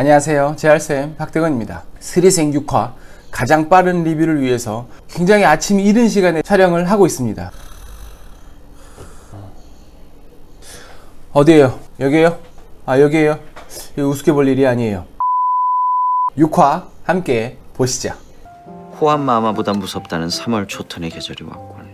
안녕하세요. JR쌤 박대건입니다. 스리생 6화 가장 빠른 리뷰를 위해서 굉장히 아침 이른 시간에 촬영을 하고 있습니다. 어디에요? 여기에요? 여기에요? 이거 우습게 볼 일이 아니에요. 6화 함께 보시죠. 호암마마보다 무섭다는 3월 초턴의 계절이 왔군.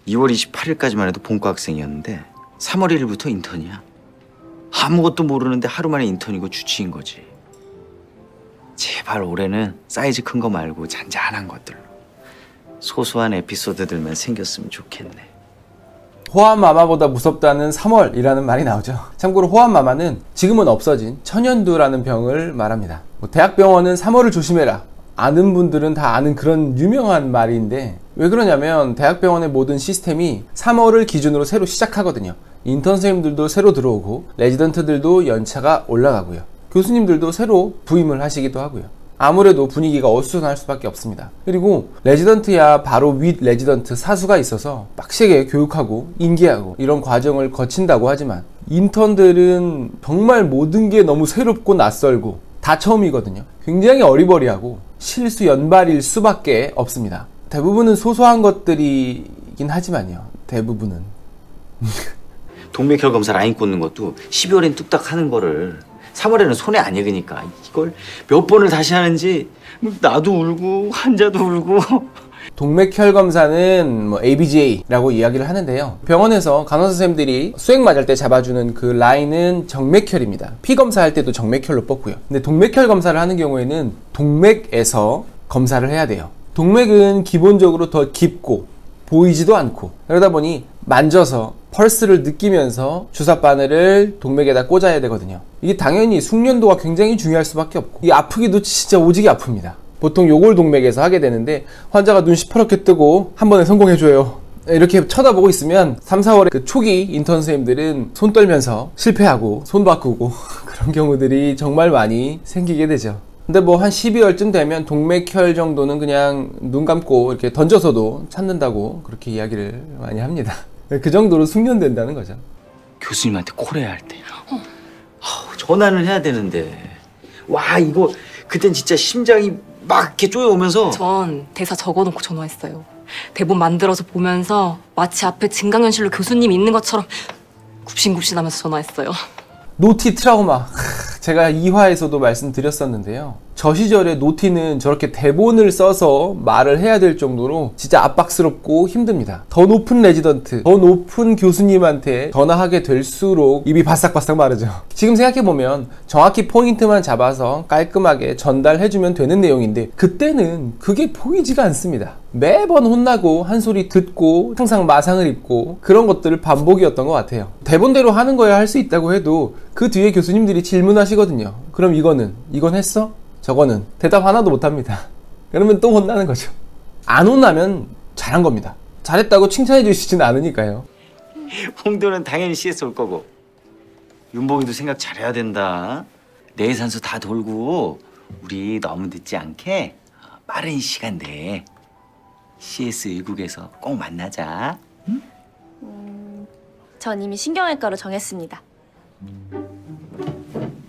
2월 28일까지만 해도 본과 학생이었는데 3월 1일부터 인턴이야. 아무것도 모르는데 하루 만에 인턴이고 주치인 거지. 제발 올해는 사이즈 큰 거 말고 잔잔한 것들로 소소한 에피소드들만 생겼으면 좋겠네. 호암마마보다 무섭다는 3월이라는 말이 나오죠. 참고로 호암마마는 지금은 없어진 천연두라는 병을 말합니다. 대학병원은 3월을 조심해라. 아는 분들은 다 아는 그런 유명한 말인데, 왜 그러냐면 대학병원의 모든 시스템이 3월을 기준으로 새로 시작하거든요. 인턴 선생님들도 새로 들어오고 레지던트들도 연차가 올라가고요. 교수님들도 새로 부임을 하시기도 하고요. 아무래도 분위기가 어수선할 수밖에 없습니다. 그리고 레지던트야 바로 윗 레지던트 사수가 있어서 빡세게 교육하고 인계하고 이런 과정을 거친다고 하지만, 인턴들은 정말 모든 게 너무 새롭고 낯설고 다 처음이거든요. 굉장히 어리버리하고 실수 연발일 수밖에 없습니다. 대부분은 소소한 것들이긴 하지만요. 대부분은 동맥혈 검사 라인 꽂는 것도 12월엔 뚝딱 하는 거를 3월에는 손에 안 익으니까 이걸 몇 번을 다시 하는지 나도 울고 환자도 울고. 동맥혈 검사는 ABGA라고 이야기를 하는데요. 병원에서 간호사 선생님들이 수액 맞을 때 잡아주는 그 라인은 정맥혈입니다. 피 검사할 때도 정맥혈로 뽑고요. 근데 동맥혈 검사를 하는 경우에는 동맥에서 검사를 해야 돼요. 동맥은 기본적으로 더 깊고 보이지도 않고, 그러다 보니 만져서 펄스를 느끼면서 주사 바늘을 동맥에다 꽂아야 되거든요. 이게 당연히 숙련도가 굉장히 중요할 수밖에 없고, 이 아프기도 진짜 오지게 아픕니다. 보통 요골 동맥에서 하게 되는데 환자가 눈 시퍼렇게 뜨고 한 번에 성공해줘요 이렇게 쳐다보고 있으면 3, 4월에 그 초기 인턴 선생님들은 손 떨면서 실패하고 손 바꾸고 그런 경우들이 정말 많이 생기게 되죠. 근데 한 12월쯤 되면 동맥혈 정도는 그냥 눈 감고 이렇게 던져서도 찾는다고 그렇게 이야기를 많이 합니다. 그 정도로 숙련된다는 거죠. 교수님한테 코레할 때 전화는 해야 되는데, 와 이거 그땐 진짜 심장이 막 이렇게 쪼여오면서. 전 대사 적어놓고 전화했어요. 대본 만들어서 보면서 마치 앞에 증강현실로 교수님 있는 것처럼 굽신굽신하면서 전화했어요. 노티 트라우마, 제가 2화에서도 말씀드렸었는데요. 저 시절에 노티는 저렇게 대본을 써서 말을 해야 될 정도로 진짜 압박스럽고 힘듭니다. 더 높은 레지던트, 더 높은 교수님한테 전화하게 될수록 입이 바싹바싹 마르죠. 지금 생각해보면 정확히 포인트만 잡아서 깔끔하게 전달해주면 되는 내용인데, 그때는 그게 보이지가 않습니다. 매번 혼나고 한 소리 듣고 항상 마상을 입고 그런 것들을 반복이었던 것 같아요. 대본대로 하는 거야 할 수 있다고 해도 그 뒤에 교수님들이 질문하시거든요. 그럼 이건 했어? 저거는? 대답 하나도 못합니다. 그러면 또 혼나는 거죠. 안 혼나면 잘한 겁니다. 잘했다고 칭찬해 주시진 않으니까요. 홍도는 당연히 CS 올 거고, 윤봉이도 생각 잘해야 된다. 내산소 다 돌고 우리 너무 늦지 않게 빠른 시간 내에 CS 의국에서 꼭 만나자. 응? 전 이미 신경외과로 정했습니다.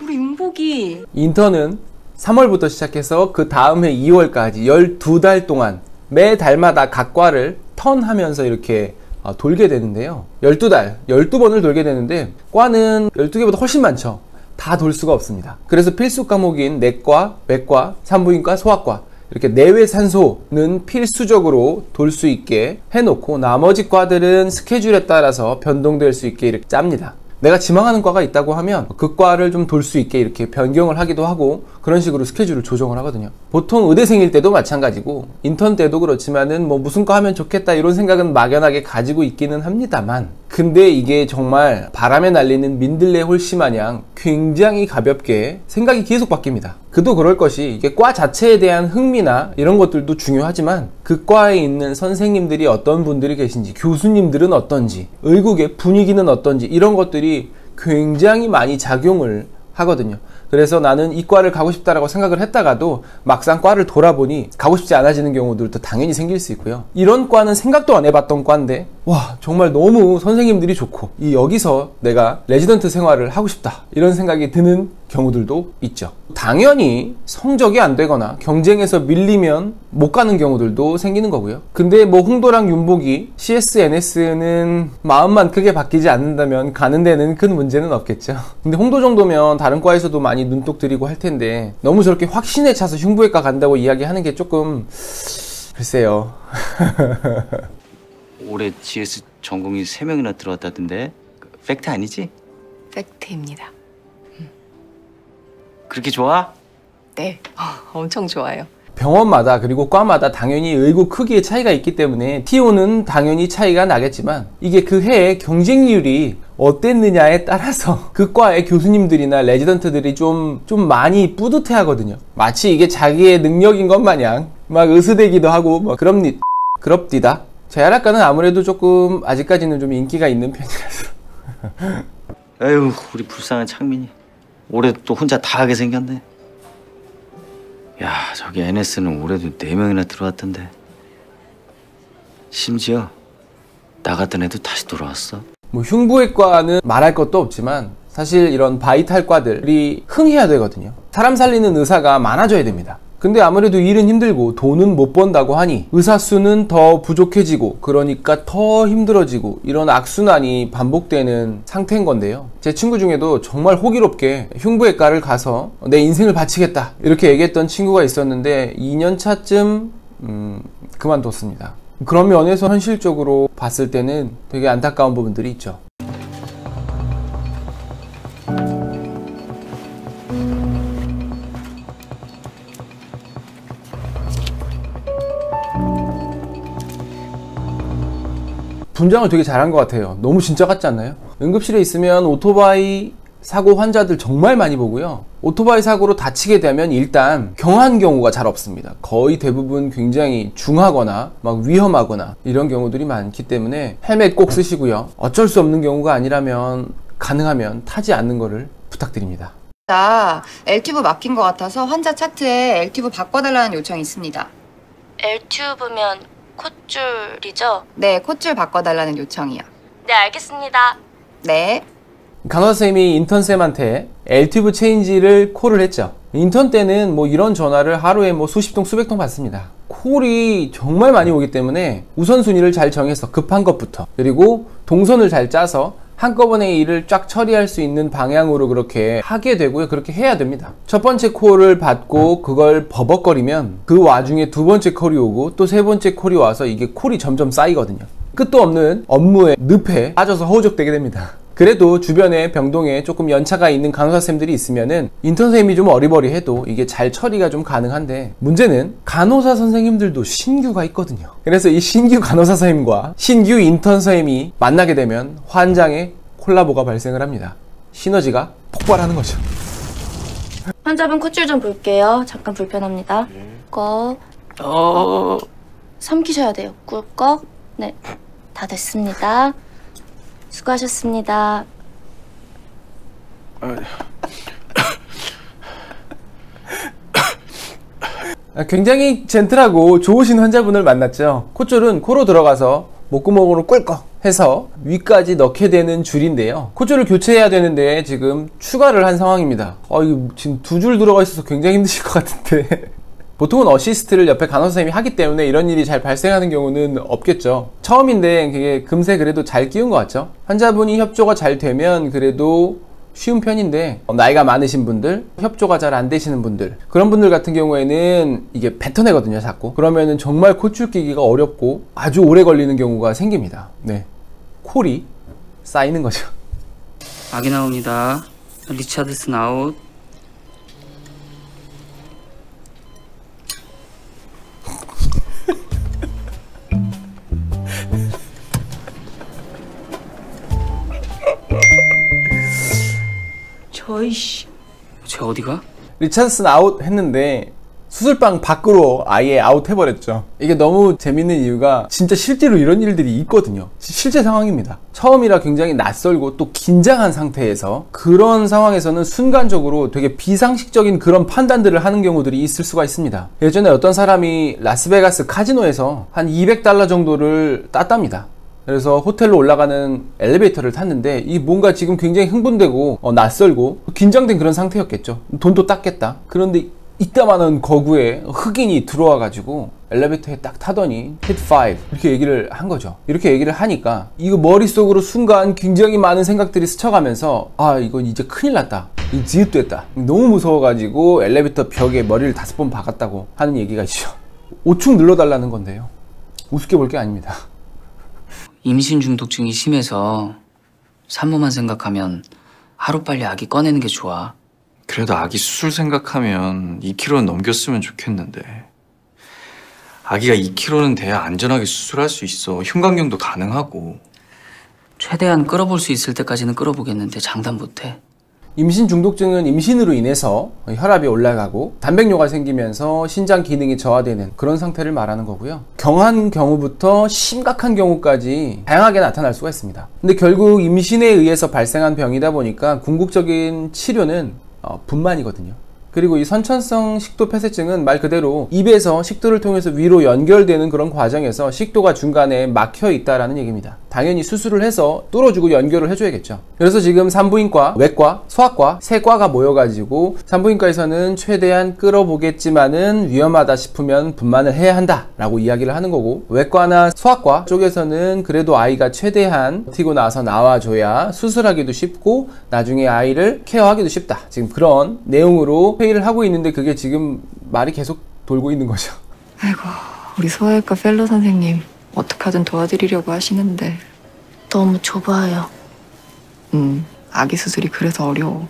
우리 윤복이 인턴은 3월부터 시작해서 그 다음 해 2월까지 12달 동안 매 달마다 각 과를 턴하면서 이렇게 돌게 되는데요. 12달, 12번을 돌게 되는데 과는 12개보다 훨씬 많죠. 다 돌 수가 없습니다. 그래서 필수 과목인 내과, 외과, 산부인과, 소아과 이렇게 내외 산소는 필수적으로 돌 수 있게 해놓고, 나머지 과들은 스케줄에 따라서 변동될 수 있게 이렇게 짭니다. 내가 지망하는 과가 있다고 하면 그 과를 좀 돌 수 있게 이렇게 변경을 하기도 하고, 그런 식으로 스케줄을 조정을 하거든요. 보통 의대생일 때도 마찬가지고 인턴 때도 그렇지만은 무슨 과 하면 좋겠다 이런 생각은 막연하게 가지고 있기는 합니다만, 근데 이게 정말 바람에 날리는 민들레 홀씨 마냥 굉장히 가볍게 생각이 계속 바뀝니다. 그도 그럴 것이, 이게 과 자체에 대한 흥미나 이런 것들도 중요하지만 그 과에 있는 선생님들이 어떤 분들이 계신지, 교수님들은 어떤지, 의국의 분위기는 어떤지, 이런 것들이 굉장히 많이 작용을 하거든요. 그래서 나는 이 과를 가고 싶다라고 생각을 했다가도 막상 과를 돌아보니 가고 싶지 않아지는 경우들도 당연히 생길 수 있고요. 이런 과는 생각도 안 해봤던 과인데 와 정말 너무 선생님들이 좋고 여기서 내가 레지던트 생활을 하고 싶다 이런 생각이 드는 경우들도 있죠. 당연히 성적이 안 되거나 경쟁에서 밀리면 못 가는 경우들도 생기는 거고요. 근데 뭐 홍도랑 윤복이 CS, NS는 마음만 크게 바뀌지 않는다면 가는 데는 큰 문제는 없겠죠. 근데 홍도 정도면 다른 과에서도 많이 눈독 들이고 할 텐데 너무 저렇게 확신에 차서 흉부외과 간다고 이야기하는 게 조금 글쎄요. 올해 GS 전공이 3명이나 들어왔다던데 팩트 아니지? 팩트입니다. 그렇게 좋아? 네, 엄청 좋아요. 병원마다 그리고 과마다 당연히 의구 크기의 차이가 있기 때문에 TO는 당연히 차이가 나겠지만 이게 그 해의 경쟁률이 어땠느냐에 따라서 그 과의 교수님들이나 레지던트들이 좀 많이 뿌듯해 하거든요. 마치 이게 자기의 능력인 것 마냥 막 으스대기도 하고 막 그럽디다. 재활학과는 아무래도 조금 아직까지는 좀 인기가 있는 편이라서. 에휴 우리 불쌍한 창민이 올해 또 혼자 다 하게 생겼네. 야 저기 NS는 올해도 4명이나 들어왔던데 심지어 나 같은 애도 다시 돌아왔어. 뭐 흉부외과는 말할 것도 없지만 사실 이런 바이탈 과들이 흥해야 되거든요. 사람 살리는 의사가 많아져야 됩니다. 근데 아무래도 일은 힘들고 돈은 못 번다고 하니 의사 수는 더 부족해지고 그러니까 더 힘들어지고 이런 악순환이 반복되는 상태인 건데요. 제 친구 중에도 정말 호기롭게 흉부외과를 가서 내 인생을 바치겠다 이렇게 얘기했던 친구가 있었는데 2년 차쯤 그만뒀습니다. 그런 면에서 현실적으로 봤을 때는 되게 안타까운 부분들이 있죠. 분장을 되게 잘한 것 같아요. 너무 진짜 같지 않나요? 응급실에 있으면 오토바이 사고 환자들 정말 많이 보고요. 오토바이 사고로 다치게 되면 일단 경한 경우가 잘 없습니다. 거의 대부분 굉장히 중하거나 막 위험하거나 이런 경우들이 많기 때문에 헬멧 꼭 쓰시고요. 어쩔 수 없는 경우가 아니라면 가능하면 타지 않는 거를 부탁드립니다. 나 L튜브 막힌 것 같아서 환자 차트에 L튜브 바꿔달라는 요청이 있습니다. L튜브면 콧줄이죠? 네, 콧줄 바꿔달라는 요청이요. 네, 알겠습니다. 네. 간호사님이 인턴쌤한테 L튜브 체인지를 콜을 했죠. 인턴 때는 뭐 이런 전화를 하루에 뭐 수십 통 수백 통 받습니다. 콜이 정말 많이 오기 때문에 우선순위를 잘 정해서 급한 것부터 그리고 동선을 잘 짜서 한꺼번에 일을 쫙 처리할 수 있는 방향으로 그렇게 하게 되고요. 그렇게 해야 됩니다. 첫 번째 콜을 받고 그걸 버벅거리면 그 와중에 두 번째 콜이 오고 또 세 번째 콜이 와서 이게 콜이 점점 쌓이거든요. 끝도 없는 업무의 늪에 빠져서 허우적대게 됩니다. 그래도 주변에 병동에 조금 연차가 있는 간호사쌤들이 있으면은 인턴쌤이 좀 어리버리해도 이게 잘 처리가 좀 가능한데 문제는 간호사 선생님들도 신규가 있거든요. 그래서 이 신규 간호사 선생님과 신규 인턴 선생님이 만나게 되면 환장의 콜라보가 발생을 합니다. 시너지가 폭발하는 거죠. 환자분 콧줄 좀 볼게요. 잠깐 불편합니다. 꿀꺽. 삼키셔야 돼요. 꿀꺽. 네, 다 됐습니다. 수고하셨습니다. 굉장히 젠틀하고 좋으신 환자분을 만났죠. 콧줄은 코로 들어가서 목구멍으로 꿀꺽 해서 위까지 넣게 되는 줄인데요. 콧줄을 교체해야 되는데 지금 추가를 한 상황입니다. 이거 지금 2줄 들어가 있어서 굉장히 힘드실 것 같은데 보통은 어시스트를 옆에 간호사님이 하기 때문에 이런 일이 잘 발생하는 경우는 없겠죠. 처음인데 그게 금세 그래도 잘 끼운 것 같죠. 환자분이 협조가 잘 되면 그래도 쉬운 편인데 나이가 많으신 분들, 협조가 잘 안 되시는 분들 그런 분들 같은 경우에는 이게 뱉어내거든요 자꾸. 그러면은 정말 콧줄 끼기가 어렵고 아주 오래 걸리는 경우가 생깁니다. 네, 콜이 쌓이는 거죠. 아기 나옵니다. 리차드슨 아웃. 저이씨. 쟤 어디가? 리차드슨 아웃 했는데 수술방 밖으로 아예 아웃해버렸죠. 이게 너무 재밌는 이유가 진짜 실제로 이런 일들이 있거든요. 실제 상황입니다. 처음이라 굉장히 낯설고 또 긴장한 상태에서 그런 상황에서는 순간적으로 되게 비상식적인 그런 판단들을 하는 경우들이 있을 수가 있습니다. 예전에 어떤 사람이 라스베가스 카지노에서 한 200달러 정도를 땄답니다. 그래서 호텔로 올라가는 엘리베이터를 탔는데 이 뭔가 지금 굉장히 흥분되고 낯설고 긴장된 그런 상태였겠죠. 돈도 땄겠다. 그런데 이따만한 거구에 흑인이 들어와 가지고 엘리베이터에 딱 타더니 hit 5 이렇게 얘기를 한 거죠. 이렇게 얘기를 하니까 이거 머릿속으로 순간 굉장히 많은 생각들이 스쳐가면서 아 이건 이제 큰일 났다, 이 지읒됐다, 너무 무서워가지고 엘리베이터 벽에 머리를 5번 박았다고 하는 얘기가 있죠. 5축 눌러달라는 건데요, 우습게 볼 게 아닙니다. 임신 중독증이 심해서 산모만 생각하면 하루빨리 아기 꺼내는 게 좋아. 그래도 아기 수술 생각하면 2kg는 넘겼으면 좋겠는데. 아기가 2kg는 돼야 안전하게 수술할 수 있어. 흉곽경도 가능하고. 최대한 끌어볼 수 있을 때까지는 끌어보겠는데 장담 못해. 임신 중독증은 임신으로 인해서 혈압이 올라가고 단백뇨가 생기면서 신장 기능이 저하되는 그런 상태를 말하는 거고요. 경한 경우부터 심각한 경우까지 다양하게 나타날 수가 있습니다. 근데 결국 임신에 의해서 발생한 병이다 보니까 궁극적인 치료는 분만이거든요. 그리고 이 선천성 식도 폐쇄증은 말 그대로 입에서 식도를 통해서 위로 연결되는 그런 과정에서 식도가 중간에 막혀 있다라는 얘기입니다. 당연히 수술을 해서 뚫어주고 연결을 해줘야겠죠. 그래서 지금 산부인과, 외과, 소아과 세 과가 모여가지고 산부인과에서는 최대한 끌어보겠지만은 위험하다 싶으면 분만을 해야 한다라고 이야기를 하는 거고, 외과나 소아과 쪽에서는 그래도 아이가 최대한 버티고 나서 나와줘야 수술하기도 쉽고 나중에 아이를 케어하기도 쉽다, 지금 그런 내용으로 회의를 하고 있는데 그게 지금 말이 계속 돌고 있는 거죠. 아이고, 우리 소아외과 펠로 선생님 어떻게 하든 도와드리려고 하시는데 너무 좁아요. 아기 수술이 그래서 어려워.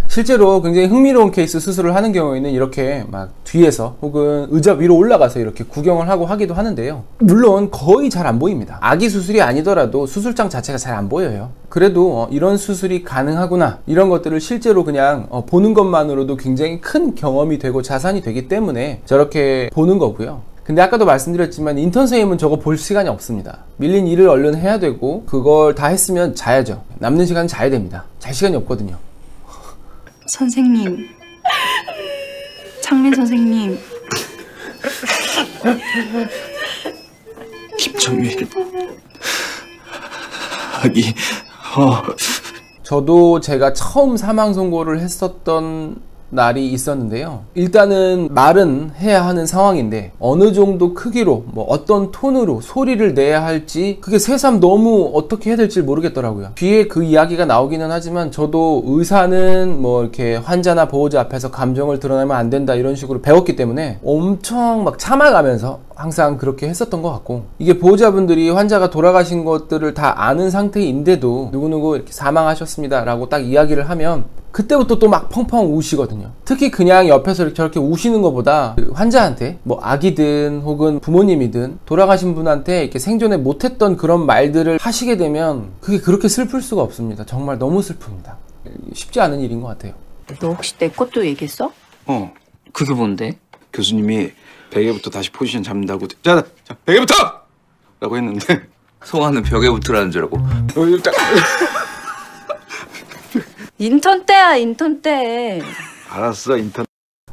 실제로 굉장히 흥미로운 케이스 수술을 하는 경우에는 이렇게 막 뒤에서 혹은 의자 위로 올라가서 이렇게 구경을 하고 하기도 하는데요. 물론 거의 잘 안 보입니다. 아기 수술이 아니더라도 수술장 자체가 잘 안 보여요. 그래도 이런 수술이 가능하구나, 이런 것들을 실제로 그냥 보는 것만으로도 굉장히 큰 경험이 되고 자산이 되기 때문에 저렇게 보는 거고요. 근데 아까도 말씀드렸지만 인턴 선생님은 저거 볼 시간이 없습니다. 밀린 일을 얼른 해야 되고 그걸 다 했으면 자야죠. 남는 시간은 자야 됩니다. 잘 시간이 없거든요. 선생님, 창민 선생님. 김정민, 아기, 저도 제가 처음 사망 선고를 했었던 날이 있었는데요. 일단은 말은 해야 하는 상황인데 어느 정도 크기로 뭐 어떤 톤으로 소리를 내야 할지 그게 새삼 너무 어떻게 해야 될지 모르겠더라고요. 뒤에 그 이야기가 나오기는 하지만 저도 의사는 뭐 이렇게 환자나 보호자 앞에서 감정을 드러내면 안 된다 이런 식으로 배웠기 때문에 엄청 막 참아가면서 항상 그렇게 했었던 것 같고, 이게 보호자분들이 환자가 돌아가신 것들을 다 아는 상태인데도 누구누구 이렇게 사망하셨습니다 라고 딱 이야기를 하면 그때부터 또 막 펑펑 우시거든요. 특히 그냥 옆에서 이렇게 저렇게 우시는 것보다 그 환자한테 뭐 아기든 혹은 부모님이든 돌아가신 분한테 이렇게 생전에 못했던 그런 말들을 하시게 되면 그게 그렇게 슬플 수가 없습니다. 정말 너무 슬픕니다. 쉽지 않은 일인 것 같아요. 너 혹시 내 것도 얘기했어? 그게 뭔데? 교수님이 베개부터 다시 포지션 잡는다고. 자, 베개부터! 라고 했는데 송아는 벽에 붙으라는 줄 알고 인턴 때야, 인턴 때. 알았어, 인턴.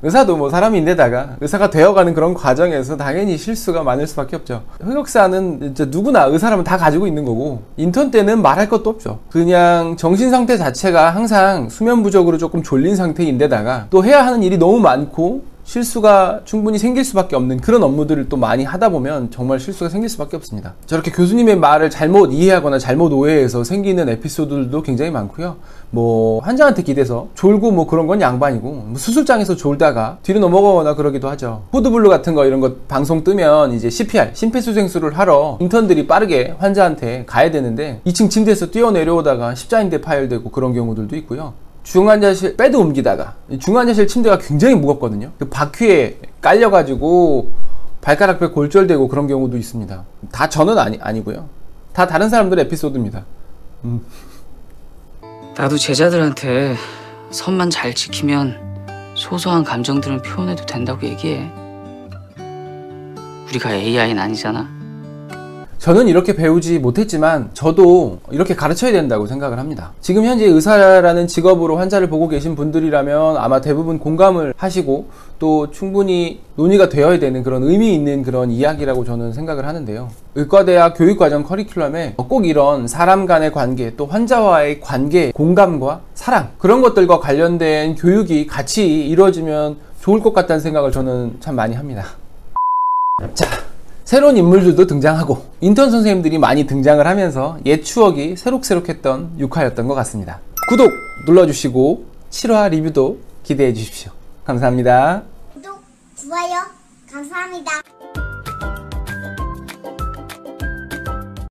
의사도 뭐 사람인데다가 의사가 되어가는 그런 과정에서 당연히 실수가 많을 수밖에 없죠. 흑역사는 이제 누구나 의사라면 다 가지고 있는 거고, 인턴 때는 말할 것도 없죠. 그냥 정신 상태 자체가 항상 수면 부족으로 조금 졸린 상태인데다가 또 해야 하는 일이 너무 많고 실수가 충분히 생길 수밖에 없는 그런 업무들을 또 많이 하다 보면 정말 실수가 생길 수밖에 없습니다. 저렇게 교수님의 말을 잘못 이해하거나 잘못 오해해서 생기는 에피소드들도 굉장히 많고요. 뭐 환자한테 기대서 졸고 뭐 그런 건 양반이고, 뭐 수술장에서 졸다가 뒤로 넘어가거나 그러기도 하죠. 코드블루 같은 거 이런 거 방송 뜨면 이제 CPR, 심폐소생술을 하러 인턴들이 빠르게 환자한테 가야 되는데 2층 침대에서 뛰어내려오다가 십자인대 파열되고 그런 경우들도 있고요. 중환자실 베드 옮기다가 중환자실 침대가 굉장히 무겁거든요. 그 바퀴에 깔려가지고 발가락뼈 골절되고 그런 경우도 있습니다. 다 저는 아니고요. 다 다른 사람들의 에피소드입니다. 나도 제자들한테 선만 잘 지키면 소소한 감정들은 표현해도 된다고 얘기해. 우리가 AI는 아니잖아. 저는 이렇게 배우지 못했지만 저도 이렇게 가르쳐야 된다고 생각을 합니다. 지금 현재 의사라는 직업으로 환자를 보고 계신 분들이라면 아마 대부분 공감을 하시고 또 충분히 논의가 되어야 되는 그런 의미 있는 그런 이야기라고 저는 생각을 하는데요. 의과대학 교육과정 커리큘럼에 꼭 이런 사람 간의 관계, 또 환자와의 관계, 공감과 사랑, 그런 것들과 관련된 교육이 같이 이루어지면 좋을 것 같다는 생각을 저는 참 많이 합니다. 자, 새로운 인물들도 등장하고 인턴 선생님들이 많이 등장을 하면서 옛 추억이 새록새록했던 6화였던 것 같습니다. 구독 눌러주시고 7화 리뷰도 기대해 주십시오. 감사합니다. 구독, 좋아요, 감사합니다.